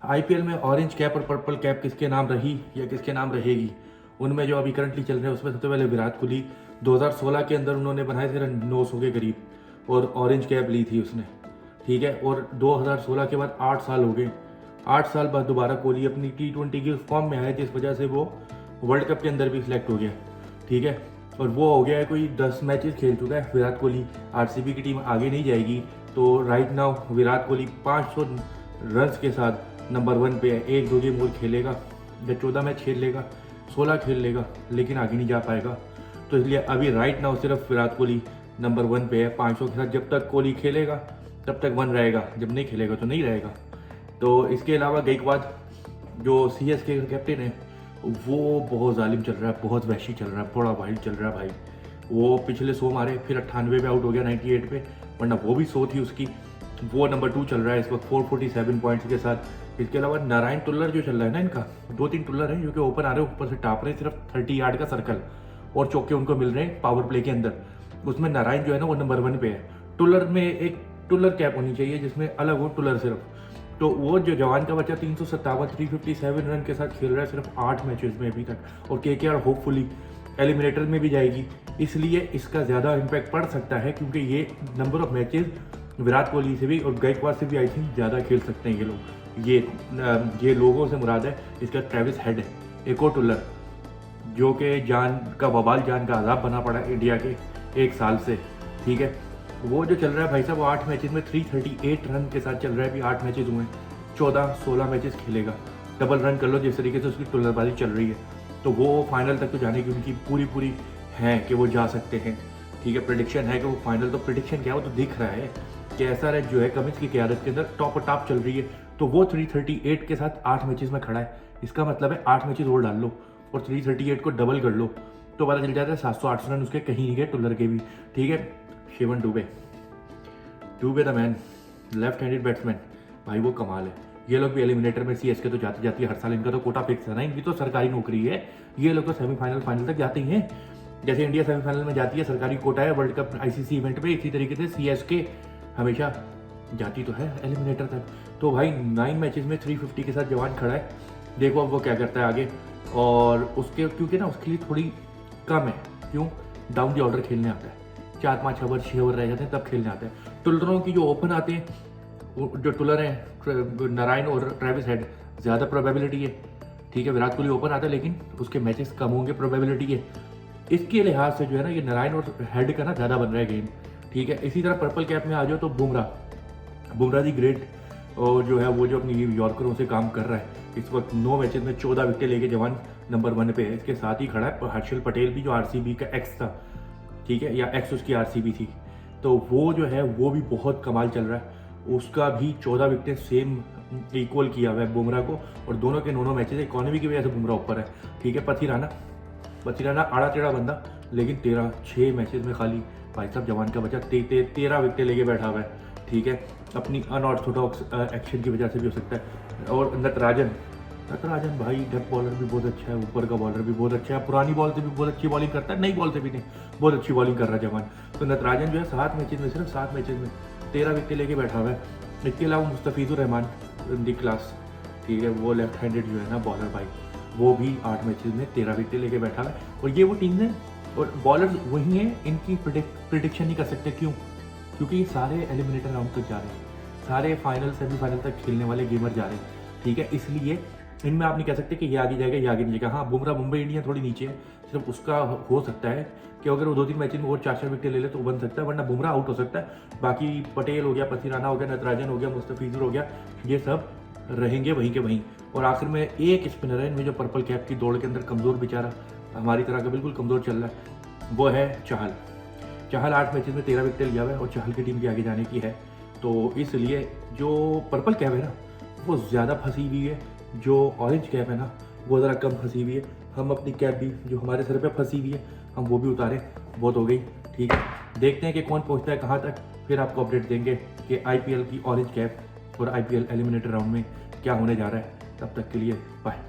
IPL में orange cap और purple cap किसके नाम रही या किसके नाम रहेगी, उनमें जो अभी करंटली चल रहे हैं उसमें सबसे पहले विराट कोहली 2016 के अंदर उन्होंने बनाए थे रन 900 के करीब और ऑरेंज कैप ली थी उसने, ठीक है। और 2016 के बाद 8 साल हो गए, 8 साल बाद दोबारा कोहली अपनी T20 की फॉर्म में आया जिस वजह से वो वर्ल्ड कप के अंदर भी सिलेक्ट हो गया, ठीक है। और वो हो गया है कोई 10 मैचेस खेल चुका है विराट कोहली। आरसीबी की टीम आगे नहीं जाएगी तो right now Virat Kohli 500 runs के साथ नंबर 1 पे है। 1-2 गेम और खेलेगा या 14 मैच खेल लेगा, 16 खेल लेगा, लेकिन आगे नहीं जा पाएगा। तो इसलिए अभी राइट नाउ सिर्फ विराट कोहली नंबर 1 पे है 500 के साथ। जब तक कोहली खेलेगा तब तक 1 रहेगा, जब नहीं खेलेगा तो नहीं रहेगा। तो इसके अलावा गायकवाड जो सीएसके का कैप्टन है वो बहुत जालिम चल रहा है, बहुत वहशी चल रहा है, बड़ा वाइल्ड चल रहा है भाई। वो पिछले 100 मारे, फिर 98 पे आउट हो गया 98 पे, वरना वो भी 100 थी उसकी। वो नंबर 2 चल रहा है इस वक्त 447 पॉइंट्स के साथ। इसके अलावा नारायण टुल्लर जो चल रहा है ना, इनका 2-3 टुल्लर हैं जो कि ओपन आ रहे हैं, ऊपर से टाप रहे हैं सिर्फ 30 यार्ड का सर्कल और चौके उनको मिल रहे हैं पावर प्ले के अंदर। उसमें नारायण जो है ना वो नंबर 1 पे है। टुल्लर में एक टुल्लर कैप होनी चाहिए जिसमें अलग हो टुल्लर सिर्फ। तो वो जो जवान का बच्चा 357 रन के साथ खेल रहा है सिर्फ 8 मैचेस में अभी तक, और केकेआर होपफुली एलिमिनेटर में भी जाएगी, इसलिए इसका ज़्यादा इम्पैक्ट पड़ सकता है क्योंकि ये number of matches Virat Kohli से भी और गायकवाड से भी आई थिंक ज़्यादा खेल सकते हैं ये लोग। ये लोगों से मुराद है इसका ट्रेविस हेड है, एक और टुल्लर जो कि जान का बवाल, जान का अजाब बना पड़ा है इंडिया के 1 साल से, ठीक है। वो जो चल रहा है भाई साहब वो 8 मैचेस में 338 रन के साथ चल रहा है। अभी 8 मैचेस हुए हैं, 14-16 मैचेस खेलेगा। डबल रन कर लो जिस तरीके से उसकी टुल्लरबाजी चल रही है, तो वो फाइनल तक तो जाने की उनकी पूरी है कि वो जा सकते हैं, ठीक है। प्रेडिक्शन है कि वो फाइनल, तो प्रेडिक्शन क्या है वो तो दिख रहा है कि एसआरएच जो है कमिंस की क़यादत के अंदर टॉप चल रही है। तो वो 338 के साथ 8 मैचेस में खड़ा है। इसका मतलब है 8 मैचेस और डाल लो और 338 को डबल कर लो तो पता चल जाता है 700-800 रन उसके कहीं नहीं गए टुल्लर के भी, ठीक है। Shivam Dube the man, left handed batsman, भाई वो कमाल है। ये लोग भी एलिमिनेटर में सीएसके तो जाती जाती है हर साल, इनका तो कोटा फिक्स है ना, इनकी तो सरकारी नौकरी है। ये लोग तो सेमीफाइनल फाइनल तक जाते ही हैं। जैसे इंडिया सेमीफाइनल में जाती है, सरकारी कोटा है वर्ल्ड कप आईसीसी इवेंट पे, इसी तरीके से सीएसके हमेशा जाती तो है एलिमिनेटर तक। तो भाई 9 मैचेस में 350 के साथ जवान खड़ा है, देखो अब वो क्या करता है आगे। और उसके क्योंकि ना उसके लिए थोड़ी कम है, क्यों, डाउन दी ऑर्डर खेलने आता है, 4-5 ओवर 6 ओवर रह जाते हैं तब खेलने आते हैं। टुल्लरों की जो ओपन आते हैं, जो टुल्लर हैं नारायण और ट्रेविस हेड, ज़्यादा प्रोबेबिलिटी है, ठीक है। विराट कोहली ओपन आता है लेकिन उसके मैचेस कम होंगे, प्रोबेबिलिटी है। इसके लिहाज से जो है ना ये नारायण और हेड का ना ज़्यादा बन रहा है गेम, ठीक है। इसी तरह पर्पल कैप में आ जाओ तो बुमराह दी ग्रेट और जो है वो जो अपनी यॉर्करों से काम कर रहा है इस वक्त 9 मैचेस में 14 विकेट लेके जवान नंबर 1 पे है। इसके साथ ही खड़ा है हर्षल पटेल भी जो आरसीबी का एक्स था, ठीक है, या एक्स उसकी आरसीबी थी, तो वो जो है वो भी बहुत कमाल चल रहा है। उसका भी 14 विकेट सेम इक्वल किया हुआ है बुमराह को, और दोनों के दोनों मैचेस इकोनॉमी की वजह से बुमराह ऊपर है, ठीक है। पथिराना आड़ा टेढ़ा बंदा, लेकिन 6 मैचेस में खाली भाई साहब जवान का बच्चा 13 विकेट लेके बैठा हुआ है, ठीक है। अपनी अनऑर्थोडॉक्स एक्शन की वजह से भी हो सकता है। और नटराजन भाई डेथ बॉलर भी बहुत अच्छा है, ऊपर का बॉलर भी बहुत अच्छा है, पुरानी बॉल से भी बहुत अच्छी बॉलिंग करता है, नई बॉल से भी नहीं, बहुत अच्छी बॉलिंग कर रहा है जवान। तो नटराजन जो है 7 मैचेस में, सिर्फ 7 मैचेस में 13 विकेट लेके बैठा हुआ है। इसके अलावा मुस्तफिजुर रहमान दी क्लास, ठीक है, वो लेफ्ट हैंडेड जो है ना बॉलर भाई, वो भी 8 मैचेस में 13 विकेट लेके बैठा है। और ये वो टीम है और बॉलर वही हैं, इनकी प्रिडिक्शन नहीं कर सकते, क्यों, क्योंकि ये सारे एलिमिनेटर राउंड तक जा रहे हैं, सारे फाइनल सेमीफाइनल तक खेलने वाले गेमर जा रहे हैं, ठीक है। इसलिए इनमें आप नहीं कह सकते कि ये आगे जाएगा ये आगे नहीं जाएगा। हाँ, बुमराह मुंबई इंडियंस थोड़ी नीचे है, सिर्फ उसका हो सकता है कि अगर वो 2-3 मैचेस में और 4-4 विकेट ले ले तो बन सकता है, वरना बुमराह आउट हो सकता है। बाकी पटेल हो गया, पथिराना हो गया, नटराजन हो गया, मुस्तफिजुर हो गया, ये सब रहेंगे वहीं के वहीं। और आखिर में एक स्पिनर है इनमें जो पर्पल कैप की दौड़ के अंदर कमज़ोर बेचारा, हमारी तरह का बिल्कुल कमज़ोर चल रहा है, वो है चाहल 8 मैचेस में 13 विकेट लिया हुआ है और चाहल की टीम भी आगे जाने की है। तो इसलिए जो पर्पल कैप है ना वो ज़्यादा फंसी हुई है, जो ऑरेंज कैप है ना वो ज़रा कम फंसी हुई है। हम अपनी कैप भी जो हमारे सर पे फंसी हुई है हम वो भी उतारें, बहुत हो गई, ठीक है। देखते हैं कि कौन पहुंचता है कहाँ तक, फिर आपको अपडेट देंगे कि आईपीएल की ऑरेंज कैप और आईपीएल एलिमिनेटर राउंड में क्या होने जा रहा है। तब तक के लिए बाय।